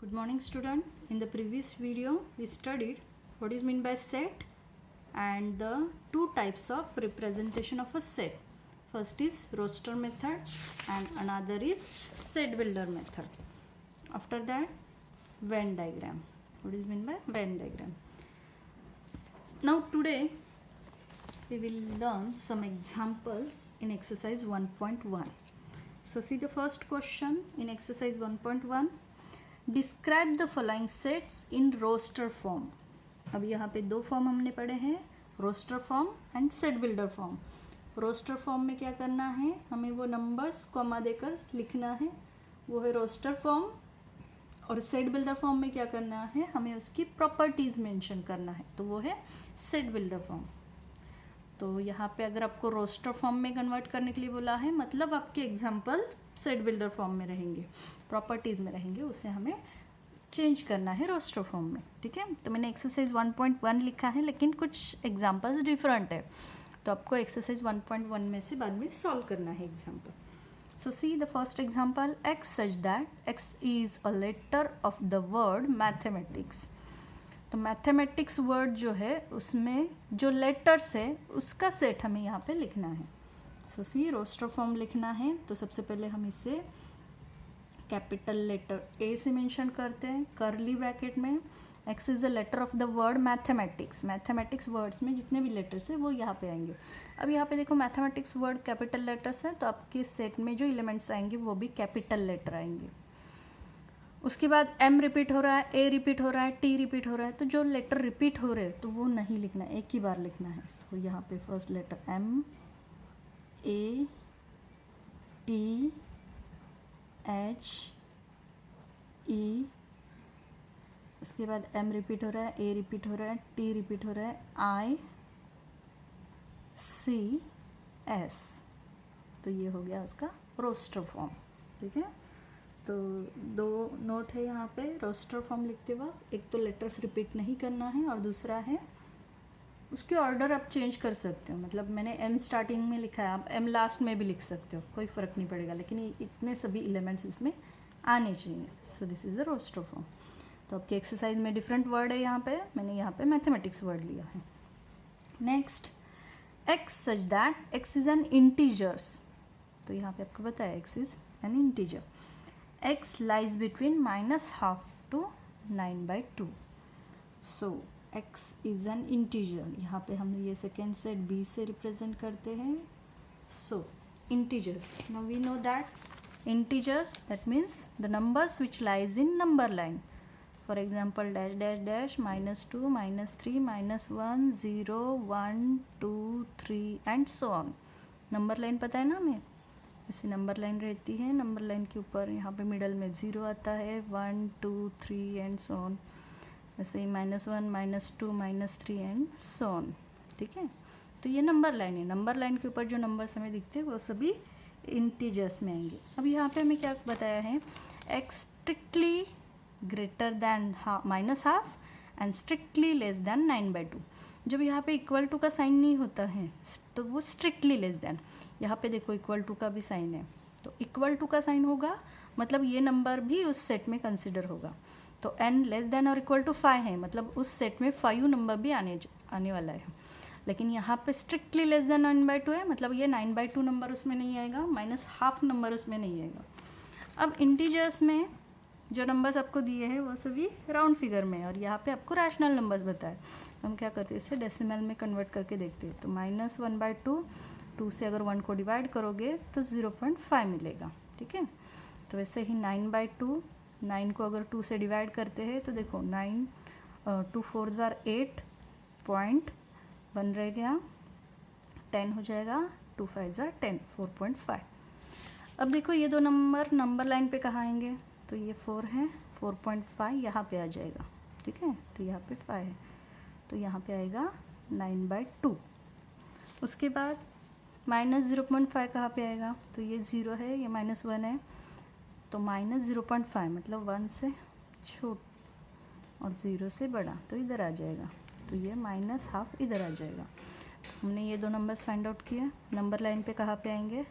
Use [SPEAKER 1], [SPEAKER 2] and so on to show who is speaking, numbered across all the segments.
[SPEAKER 1] Good morning student. In the previous video we studied what is meant by set and the two types of representation of a set. First is roster method and another is set builder method. After that Venn diagram. What is meant by Venn diagram? Now today we will learn some examples in exercise 1.1. So see the first question in exercise 1.1. Describe the following sets in roster form. अब यहाँ पे दो form हमने पढ़े हैं, roster form and set builder form. Roster form में क्या करना है, हमें वो नंबर्स कॉमा देकर लिखना है, वो है रोस्टर फॉर्म. और सेट बिल्डर फॉर्म में क्या करना है, हमें उसकी प्रॉपर्टीज मेंशन करना है, तो वो है सेट बिल्डर फॉर्म. तो यहाँ पे अगर आपको रोस्टर फॉर्म में कन्वर्ट करने के लिए बोला है, मतलब आपके एग्जाम्पल सेट बिल्डर फॉर्म में रहेंगे, प्रॉपर्टीज में रहेंगे, उसे हमें चेंज करना है रोस्टर फॉर्म में. ठीक है, तो मैंने एक्सरसाइज 1.1 लिखा है, लेकिन कुछ एग्जाम्पल्स डिफरेंट है, तो आपको एक्सरसाइज 1.1 में से बाद में सॉल्व करना है example. So see the first example, x such that x is a letter of the word mathematics. तो मैथमेटिक्स वर्ड जो है उसमें जो लेटर्स है उसका सेट हमें यहाँ पे लिखना है. सो सी रोस्टर फॉर्म लिखना है, तो सबसे पहले हम इसे कैपिटल लेटर ए से मेंशन करते हैं कर्ली ब्रैकेट में. X is the letter of the word mathematics. Mathematics words में जितने भी लेटर्स हैं वो यहाँ पे आएंगे. अब यहाँ पे देखो मैथमेटिक्स वर्ड कैपिटल लेटर्स है, तो आपके सेट में जो एलिमेंट्स आएंगे वो भी कैपिटल लेटर आएंगे. उसके बाद एम रिपीट हो रहा है, ए रिपीट हो रहा है, टी रिपीट हो रहा है, तो जो लेटर रिपीट हो रहे हैं तो वो नहीं लिखना, एक ही बार लिखना है. सो यहाँ पे फर्स्ट लेटर एम, ए, टी, एच, ई. उसके बाद एम रिपीट हो रहा है, ए रिपीट हो रहा है, टी रिपीट हो रहा है, आई, सी, एस. तो ये हो गया उसका रोस्टर फॉर्म. ठीक है, तो दो नोट है यहाँ पे रोस्टर फॉर्म लिखते वक्त. एक तो लेटर्स रिपीट नहीं करना है और दूसरा है उसके ऑर्डर आप चेंज कर सकते हो. मतलब मैंने एम स्टार्टिंग में लिखा है, आप एम लास्ट में भी लिख सकते हो, कोई फ़र्क नहीं पड़ेगा, लेकिन ये इतने सभी एलिमेंट्स इसमें आने चाहिए. So this is the roster form. तो आपके एक्सरसाइज में डिफरेंट वर्ड है, यहाँ पे मैंने यहाँ पे मैथमेटिक्स वर्ड लिया है. Next, x such that x is an integers. तो यहाँ पे आपको बताया x is an integer. X lies between -½ to 9/2. So x is an integer. यहाँ पे हम ये सेकेंड सेट b से रिप्रेजेंट करते हैं. So integers, now we know that integers that means the numbers which lies in number line. For example dash dash dash -2 -3 -1 0 1 2 3 and so on. Number line पता है ना हमें, ऐसे नंबर लाइन रहती है, नंबर लाइन के ऊपर यहाँ पे मिडल में 0 आता है, 1 2 3 एंड सो ऑन. ऐसे ही -1 -2 -3 एंड सो ऑन. ठीक है, तो ये नंबर लाइन है. नंबर लाइन के ऊपर जो नंबर्स हमें दिखते हैं वो सभी इंटीजर्स में आएंगे. अब यहाँ पे हमें क्या बताया है, x strictly greater than -½ and strictly less than 9/2. जब यहाँ पे इक्वल टू का साइन नहीं होता है तो वो स्ट्रिक्टली लेस दैन. यहाँ पे देखो इक्वल टू का भी साइन है, तो इक्वल टू का साइन होगा मतलब ये नंबर भी उस सेट में कंसिडर होगा. तो n लेस देन और इक्वल टू 5 है, मतलब उस सेट में 5 नंबर भी आने वाला है. लेकिन यहाँ पे स्ट्रिक्टली लेस देन 9/2 है, मतलब ये 9/2 नंबर उसमें नहीं आएगा, -½ नंबर उसमें नहीं आएगा. अब इंटीजर्स में जो नंबर्स आपको दिए हैं वो सभी राउंड फिगर में है, और यहाँ पे आपको रैशनल नंबर्स बताए. हम क्या करते हैं, इसे डेसिमल में कन्वर्ट करके देखते हैं. तो -1/2, 2 से अगर 1 को डिवाइड करोगे तो 0.5 मिलेगा. ठीक है, तो वैसे ही 9/2, 9 को अगर 2 से डिवाइड करते हैं तो देखो 9 2 4 = 8 पॉइंट 1 रह गया, 10 हो जाएगा, 2 5 = 10, 4.5. अब देखो ये दो नंबर लाइन पे कहाँ आएंगे, तो ये 4 है, 4.5 यहाँ पे आ जाएगा. ठीक है, तो यहाँ पे 5 है, तो यहाँ पे आएगा 9/2. उसके बाद -0.5 कहाँ पे आएगा, तो ये 0 है, ये -1 है, तो -0.5 मतलब 1 से छोटा और 0 से बड़ा, तो इधर आ जाएगा. तो ये -½ इधर आ जाएगा. तो हमने ये दो नंबर्स फाइंड आउट किए. नंबर लाइन पे कहाँ पे आएंगे,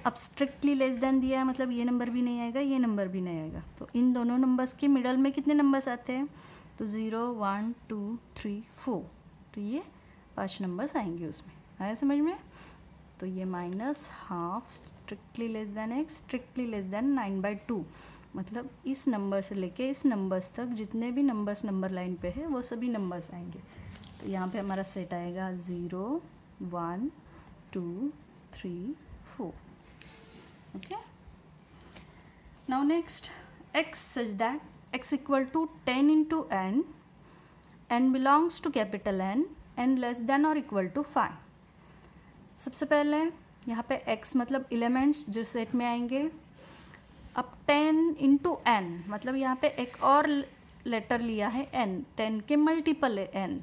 [SPEAKER 1] अब स्ट्रिक्टली लेस देन दिया है, मतलब ये नंबर भी नहीं आएगा, ये नंबर भी नहीं आएगा, तो इन दोनों नंबर्स के मिडल में कितने नंबर्स आते हैं, तो 0 1 2 3 4, तो ये 5 नंबर्स आएंगे उसमें। आया समझ में? तो ये -12 strictly less than x, strictly less than 9/2, मतलब इस नंबर से लेके इस नंबर्स तक जितने भी नंबर्स नंबर लाइन पे है वो सभी नंबर्स आएंगे। तो यहाँ पे हमारा सेट आएगा 0 1 2 3 4। Okay, now next, x such that x equal to 10 into n belongs to capital N less than or equal to 5। सबसे पहले यहाँ पे x मतलब एलिमेंट्स जो सेट में आएंगे। अब 10 इंटू n मतलब यहाँ पे एक और लेटर लिया है n, 10 के मल्टीपल है n।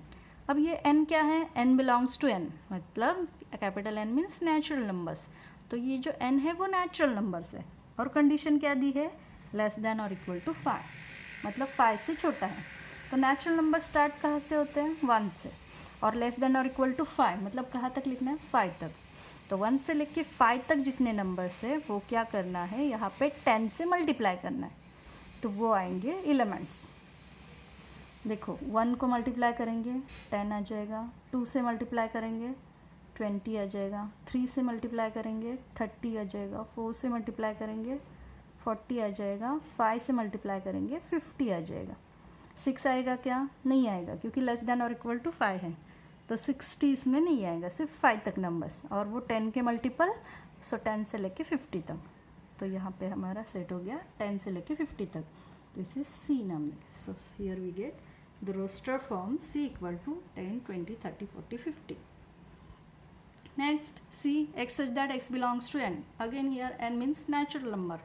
[SPEAKER 1] अब ये n क्या है, n बिलोंग्स टू n, मतलब capital N means natural numbers, तो ये जो n है वो नेचुरल नंबर्स है। और कंडीशन क्या दी है, लेस देन और इक्वल टू 5, मतलब 5 से छोटा है। तो नेचुरल नंबर स्टार्ट कहाँ से होते हैं, 1 से, और लेस देन और इक्वल टू 5 मतलब कहाँ तक लिखना है, 5 तक। तो 1 से लेके 5 तक जितने नंबर्स है वो क्या करना है, यहाँ पे 10 से मल्टीप्लाई करना है, तो वो आएंगे एलिमेंट्स। देखो 1 को मल्टीप्लाई करेंगे 10 आ जाएगा, 2 से मल्टीप्लाई करेंगे 20 आ जाएगा, 3 से मल्टीप्लाई करेंगे 30 आ जाएगा, 4 से मल्टीप्लाई करेंगे 40 आ जाएगा, 5 से मल्टीप्लाई करेंगे 50 आ जाएगा। 6 आएगा क्या, नहीं आएगा, क्योंकि लेस देन और इक्वल टू 5 है, तो 60 इसमें नहीं आएगा, सिर्फ 5 तक नंबर्स, और वो 10 के मल्टीपल, सो 10 से लेके 50 तक। तो यहाँ पे हमारा सेट हो गया 10 से लेके 50 तक, तो इसे C नाम देंगे। So here we get the roster form C equal to 10 20 30 40 50। Next, C, x such that x belongs to n. Again here n means natural number.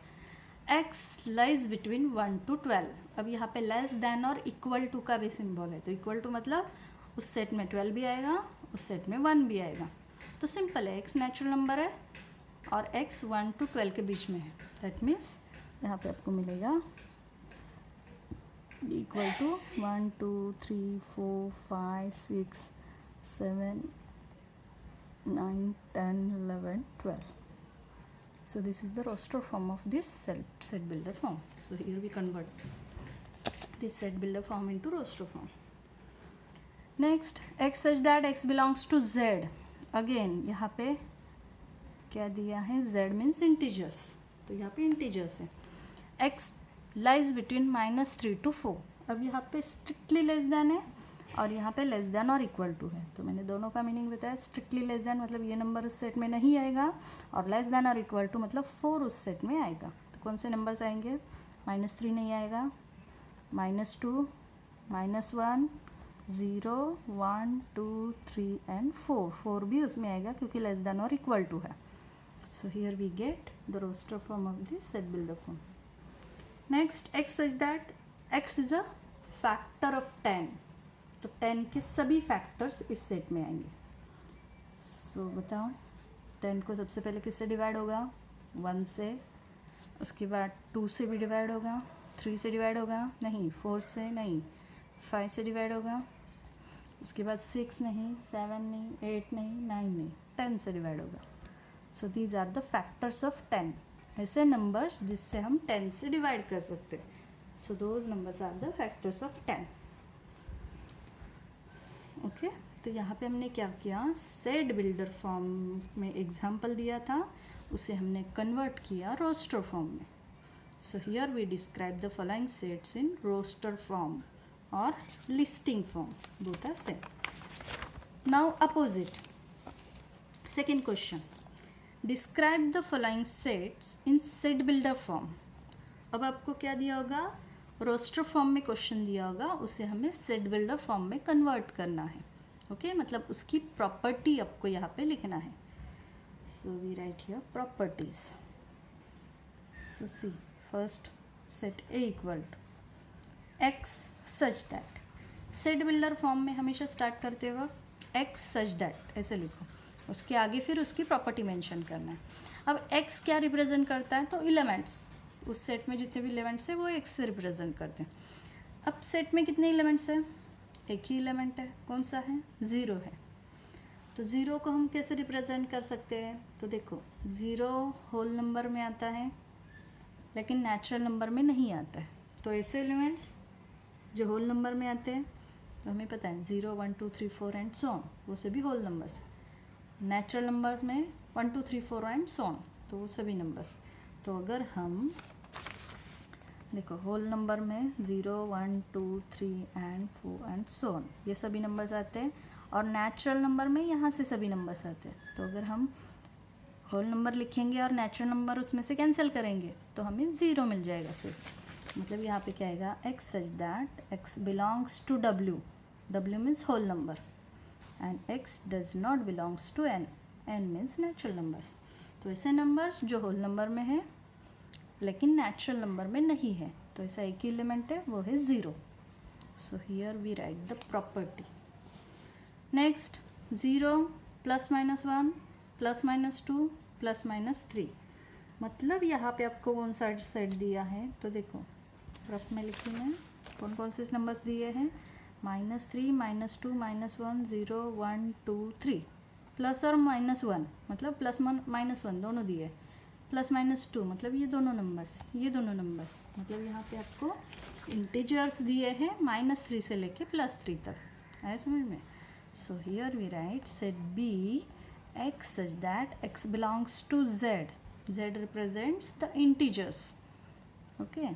[SPEAKER 1] x lies between 1 to 12. अब यहाँ पे लेस देन और equal to का भी symbol है, तो equal to मतलब उस सेट में 12 भी आएगा, उस सेट में 1 भी आएगा। तो सिंपल है, x नेचुरल नंबर है और x 1 to 12 के बीच में है। दैट मीन्स यहाँ पे आपको मिलेगा equal to 1 2 3 4 5 6 7 9 10 11 12. So this is the roster form of this set builder form. So here we convert this set builder form into roster form. Next, x such that x belongs to z. Again यहाँ पे क्या दिया है, z means integers, तो यहाँ पे integers है। x lies between -3 to 4। अब यहाँ पे strictly less than है और यहाँ पे लेस देन और इक्वल टू है, तो मैंने दोनों का मीनिंग बताया। स्ट्रिक्टली लेस देन मतलब ये नंबर उस सेट में नहीं आएगा, और लेस देन और इक्वल टू मतलब 4 उस सेट में आएगा। तो कौन से नंबर्स आएंगे, -3 नहीं आएगा, -2 -1 0 1 2 3 एंड 4 भी उसमें आएगा क्योंकि लेस देन और इक्वल टू है। So here we get the roster form of this set builder form. Next, x such that x is a factor of 10, तो 10 के सभी फैक्टर्स इस सेट में आएंगे। सो बताओ 10 को सबसे पहले किससे डिवाइड होगा, 1 से, उसके बाद 2 से भी डिवाइड होगा, 3 से डिवाइड होगा नहीं, 4 से नहीं, 5 से डिवाइड होगा, उसके बाद 6 नहीं, 7 नहीं, 8 नहीं, 9 नहीं, 10 से डिवाइड होगा। So these are the factors of 10, ऐसे नंबर्स जिससे हम 10 से डिवाइड कर सकते हैं। So those numbers are the factors of 10। Okay, तो यहाँ पे हमने क्या किया, सेट बिल्डर फॉर्म में एग्जाम्पल दिया था, उसे हमने कन्वर्ट किया रोस्टर फॉर्म में। So here we describe the following sets in roster form और listing form, both are same. Now opposite, second question, describe the following sets in set builder form. अब आपको क्या दिया होगा, रोस्टर फॉर्म में question दिया होगा, उसे हमें सेट बिल्डर फॉर्म में कन्वर्ट करना है। ओके, मतलब उसकी प्रॉपर्टी आपको यहाँ पे लिखना है। So we write here properties. So see first, set A equal to x such that. Set builder form में हमेशा स्टार्ट करते वक्त एक्स सच दैट ऐसे लिखो, उसके आगे फिर उसकी प्रॉपर्टी मेंशन करना है। अब एक्स क्या रिप्रेजेंट करता है, तो एलिमेंट्स, उस सेट में जितने भी एलिमेंट्स है वो एक्स से रिप्रेजेंट करते हैं। अब सेट में कितने एलिमेंट्स हैं, एक ही एलिमेंट है, कौन सा है, 0 है। तो ज़ीरो को हम कैसे रिप्रेजेंट कर सकते हैं? तो देखो, ज़ीरो होल नंबर में आता है लेकिन नेचुरल नंबर में नहीं आता है। तो ऐसे एलिमेंट्स जो होल नंबर में आते हैं, तो हमें पता है 0 1 2 3 4 एंड सो ऑन, वो सभी होल नंबर्स। नेचुरल नंबर्स में 1 2 3 4 एंड सो ऑन, तो वो सभी नंबर्स। तो अगर हम देखो होल नंबर में 0 1 2 3 एंड 4 एंड सो ऑन, ये सभी नंबर्स आते हैं, और नेचुरल नंबर में यहाँ से सभी नंबर्स आते हैं। तो अगर हम होल नंबर लिखेंगे और नेचुरल नंबर उसमें से कैंसिल करेंगे तो हमें 0 मिल जाएगा सिर्फ। मतलब यहाँ पे क्या आएगा, x such that x belongs to w, w means whole number, and x does not belongs to n, n means natural numbers. तो ऐसे नंबर्स जो होल नंबर में है लेकिन नेचुरल नंबर में नहीं है, तो ऐसा एक ही एलिमेंट है, वो है 0। So here we write the property. Next 0 plus minus 1 plus minus 2 plus minus 3, मतलब यहाँ पे आपको कौन सा सेट दिया है? तो देखो रफ में लिखी मैं कौन कौन से नंबर्स दिए हैं, -3 -2 -1 0 1 2 3, प्लस और -1 मतलब प्लस -1 दोनों दिए, प्लस -2 मतलब ये दोनों नंबर्स, ये दोनों नंबर्स, मतलब यहाँ पे आपको इंटीजर्स दिए हैं -3 से लेके +3 तक, आया समझ में? So here we write set B x such that x belongs to z, z represents the integers, okay,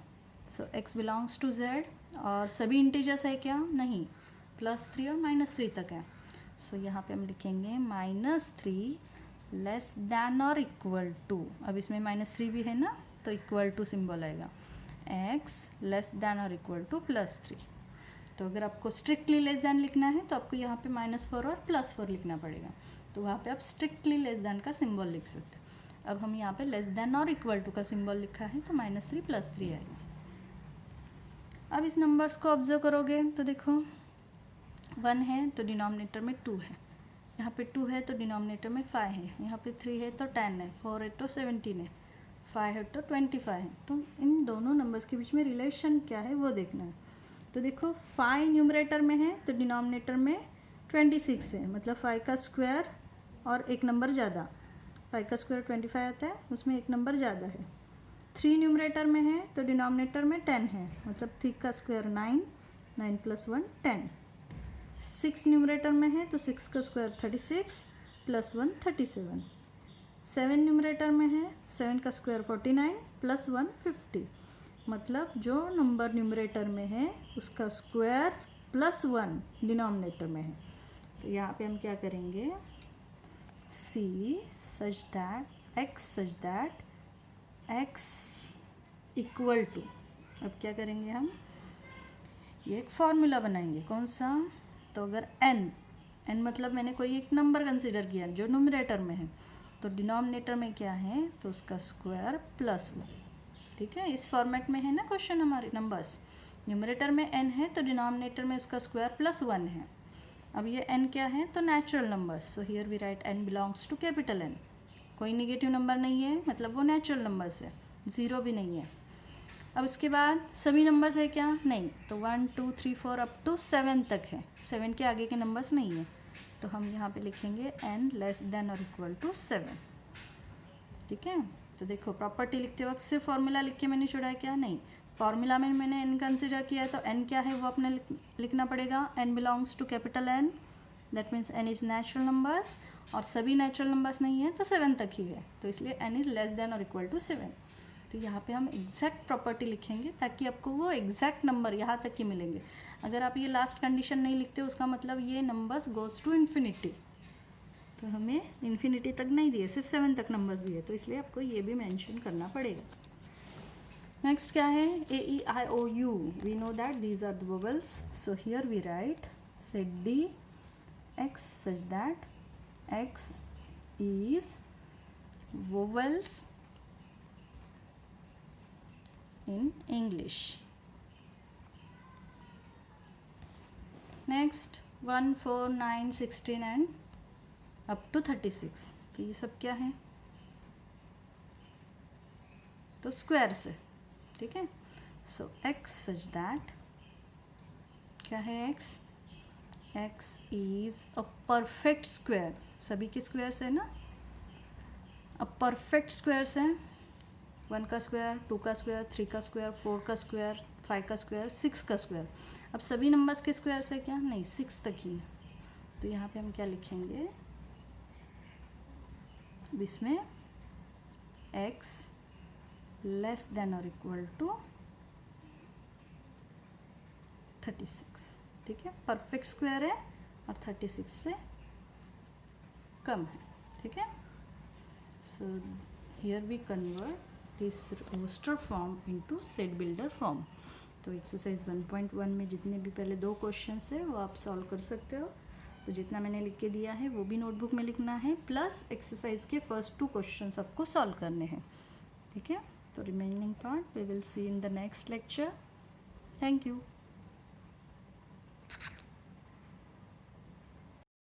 [SPEAKER 1] so x belongs to z, और सभी इंटीजर्स है क्या? नहीं, +3 और -3 तक है। सो यहाँ पे हम लिखेंगे -3 लेस दैन और इक्वल टू, अब इसमें -3 भी है ना, तो इक्वल टू सिंबल आएगा, x लेस दैन और इक्वल टू +3। तो अगर आपको स्ट्रिक्टली लेस दैन लिखना है तो आपको यहाँ पे -4 और +4 लिखना पड़ेगा, तो वहाँ पे आप स्ट्रिक्टली लेस दैन का सिंबल लिख सकते हैं। अब हम यहाँ पे लेस दैन और इक्वल टू का सिंबल लिखा है, तो -3 +3 आएगा। अब इस नंबर्स को ऑब्जर्व करोगे तो देखो 1 है तो डिनोमिनेटर में 2 है, यहाँ पे 2 है तो डिनोमिनेटर में 5 है, यहाँ पे 3 है तो 10 है, 4 है तो 17 है, 5 है तो 25 है। तो इन दोनों नंबर्स के बीच में रिलेशन क्या है वो देखना है। तो देखो 5 न्यूमरेटर में है तो डिनोमिनेटर में 26 है, मतलब 5 का स्क्वायर और एक नंबर ज़्यादा, 5 का स्क्वायर 25 आता है, उसमें एक नंबर ज़्यादा है। 3 न्यूमरेटर में है तो डिनोमिनेटर में 10 है, मतलब 3 का स्क्वायर 9, 9 + 1 10। 6 न्यूमरेटर में है तो 6 का स्क्वायर 36 + 1 37। 7 न्यूमरेटर में है, 7 का स्क्वायर 49 + 1 50, मतलब जो नंबर न्यूमरेटर में है उसका स्क्वायर +1 डिनोमिनेटर में है। तो यहाँ पे हम क्या करेंगे, C such that x equal to, अब क्या करेंगे हम, ये एक फॉर्मूला बनाएंगे, कौन सा? तो अगर n मतलब मैंने कोई एक नंबर कंसिडर किया जो न्यूमरेटर में है, तो डिनोमिनेटर में क्या है, तो उसका स्क्वायर +1, ठीक है। इस फॉर्मेट में है ना क्वेश्चन हमारे नंबर्स, न्यूमरेटर में n है तो डिनोमिनेटर में उसका स्क्वायर +1 है। अब ये n क्या है, तो natural numbers, so here we write n belongs to capital N, कोई नेगेटिव नंबर नहीं है, मतलब वो नेचुरल नंबर्स है, 0 भी नहीं है। अब उसके बाद सभी नंबर्स है क्या? नहीं, तो 1 2 3 4 अप टू 7 तक है, 7 के आगे के नंबर्स नहीं है, तो हम यहाँ पे लिखेंगे n लेस देन और इक्वल टू 7, ठीक है। तो देखो प्रॉपर्टी लिखते वक्त सिर्फ फॉर्मूला लिख के मैंने छोड़ा है क्या? नहीं, फॉर्मूला में मैंने n कंसिडर किया है, तो n क्या है वो अपने लिखना पड़ेगा, n belongs to capital N, that means n is natural number, और सभी नेचुरल नंबर्स नहीं है तो 7 तक ही है, तो इसलिए n इज़ लेस देन और इक्वल टू 7। तो यहाँ पे हम एग्जैक्ट प्रॉपर्टी लिखेंगे ताकि आपको वो एग्जैक्ट नंबर यहाँ तक ही मिलेंगे। अगर आप ये लास्ट कंडीशन नहीं लिखते उसका मतलब ये नंबर्स गोज़ टू इन्फिनिटी, तो हमें इन्फिनिटी तक नहीं दिए, सिर्फ 7 तक नंबर्स दिए, तो इसलिए आपको ये भी मेंशन करना पड़ेगा। नेक्स्ट क्या है, A-E-I-O-U, we know that these are the vowels, so here we write set D x such that x is vowels in English. Next 1 4 9 16 and up to 36, तो ये सब क्या है, तो स्क्वायर से, ठीक है। सो x such that क्या है, x x is a perfect square, सभी के स्क्वायर्स है ना, अब परफेक्ट स्क्वायर्स हैं 1 का स्क्वायर, 2 का स्क्वायर, 3 का स्क्वायर, 4 का स्क्वायर, 5 का स्क्वायर, 6 का स्क्वायर। अब सभी नंबर्स के स्क्वायर्स है क्या? नहीं, 6 तक ही। तो यहाँ पे हम क्या लिखेंगे, अब इसमें x लेस देन और इक्वल टू 36, ठीक है, परफेक्ट स्क्वायर है और 36 से कम है, ठीक है। So here we convert this roster form into set builder form. तो एक्सरसाइज 1.1 में जितने भी पहले 2 क्वेश्चंस है वो आप सॉल्व कर सकते हो। तो जितना मैंने लिख के दिया है वो भी नोटबुक में लिखना है, प्लस एक्सरसाइज के फर्स्ट 2 क्वेश्चंस आपको सॉल्व करने हैं, ठीक है। तो remaining part we will see in the next lecture. Thank you.